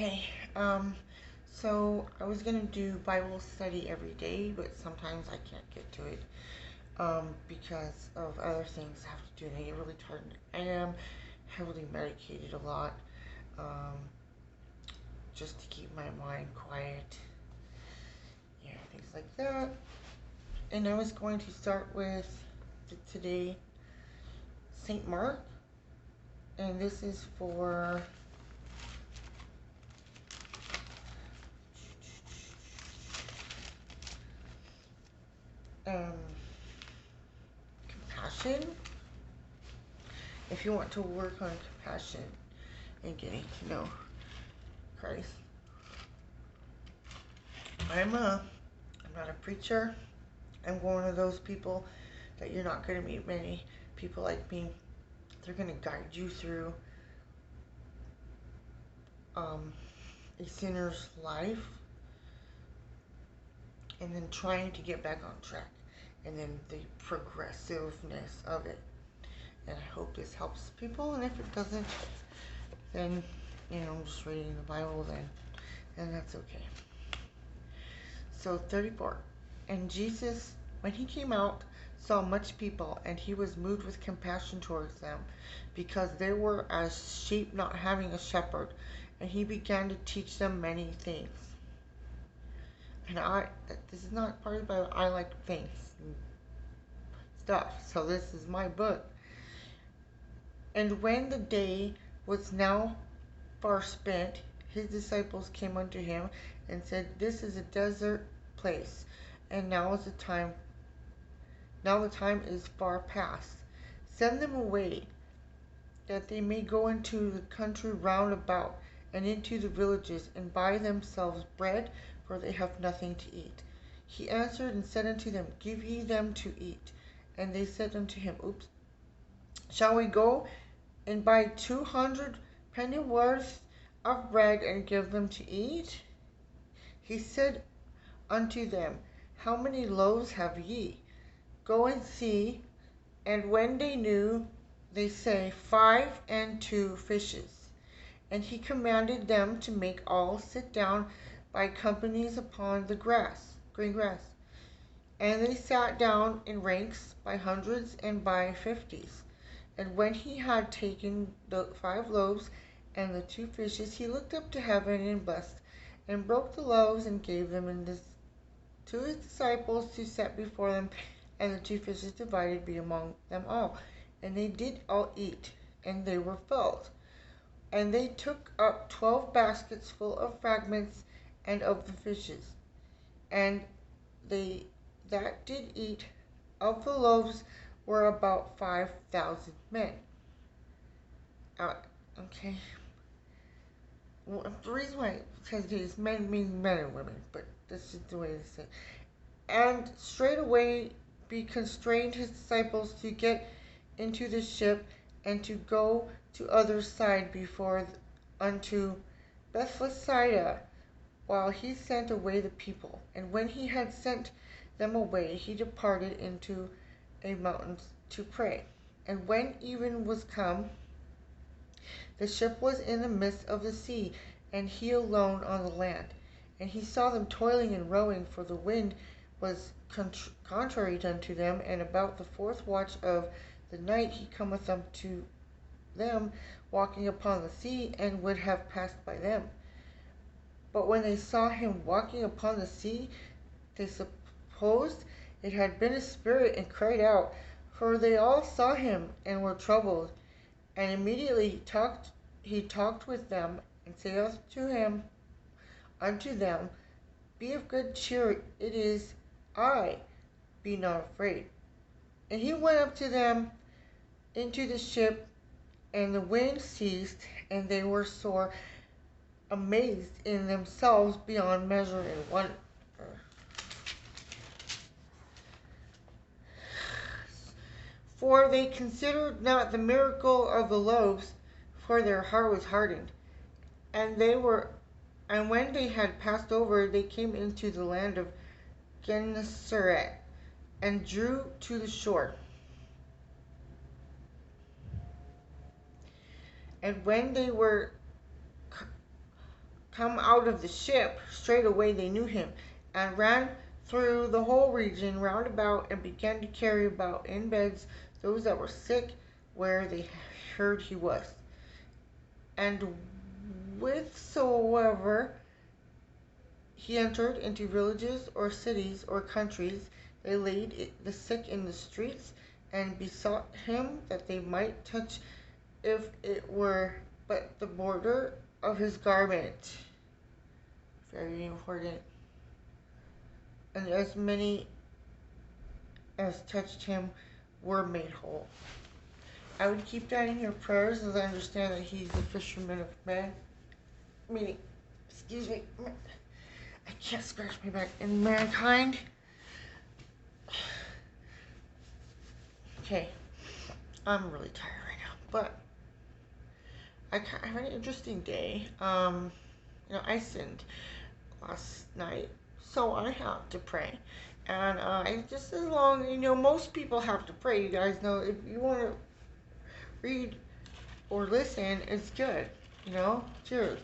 Hey, so I was gonna do Bible study every day, but sometimes I can't get to it, because of other things I have to do, and I get really tired. I am heavily medicated a lot, um, just to keep my mind quiet, things like that. And I was going to start with today Saint Mark, and this is for um, compassion. If you want to work on compassion and getting to know Christ. I'm not a preacher. I'm one of those people that you're not going to meet many people like me. They're going to guide you through um, a sinner's life and then trying to get back on track and then the progressiveness of it. And I hope this helps people, and if it doesn't, then, I'm just reading the Bible then, and that's okay. So 34. And Jesus, when he came out, saw much people, and he was moved with compassion towards them, because they were as sheep not having a shepherd. And he began to teach them many things. And this is not part of the Bible. I like things and stuff, so this is my book. And when the day was now far spent, his disciples came unto him and said, This is a desert place, and now the time is far past. Send them away, that they may go into the country round about, and into the villages, and buy themselves bread, for they have nothing to eat. He answered and said unto them, Give ye them to eat. And they said unto him, Shall we go and buy 200 pennyworth of bread, and give them to eat? He said unto them, How many loaves have ye? Go and see. And when they knew, they say, 5 and 2 fishes. And he commanded them to make all sit down by companies upon the green grass. And they sat down in ranks by hundreds and by 50s. And when he had taken the 5 loaves and the 2 fishes, he looked up to heaven and blessed, and broke the loaves and gave them to his disciples to set before them, and the 2 fishes divided be among them all. And they did all eat, and they were filled. And they took up 12 baskets full of fragments and of the fishes. And they that did eat of the loaves were about 5,000 men. Okay. Well, the reason why it says these men means men and women, but this is the way they say. And straightway he constrained his disciples to get into the ship, and to go to other side before unto Bethsaida, while he sent away the people. And when he had sent them away, he departed into a mountain to pray. And when even was come, the ship was in the midst of the sea, and he alone on the land. And he saw them toiling and rowing, for the wind was contrary unto them. And about the 4th watch of the night he cometh up to them, walking upon the sea, and would have passed by them. But when they saw him walking upon the sea, they supposed it had been a spirit, and cried out. For they all saw him, and were troubled. And immediately he talked with them, and saith unto them, Be of good cheer, it is I, be not afraid. And he went up to them into the ship, and the wind ceased, and they were sore amazed in themselves beyond measure, and wonder. For they considered not the miracle of the loaves, for their heart was hardened. And when they had passed over, they came into the land of Gennesaret, and drew to the shore. And when they were come out of the ship, straightway they knew him, and ran through the whole region round about, and began to carry about in beds those that were sick, where they heard he was. And whithersoever he entered into villages or cities or countries, they laid the sick in the streets, and besought him that they might touch, if it were but the border of his garment. Very important. And as many as touched him were made whole. I would keep that in your prayers, as I understand that he's the fisherman of men. Meaning, excuse me, I can't scratch my back. In mankind. Okay, I'm really tired right now, but I had an interesting day. I sinned last night, so I have to pray. And just as long, most people have to pray. You guys know, if you want to read or listen, it's good. Cheers.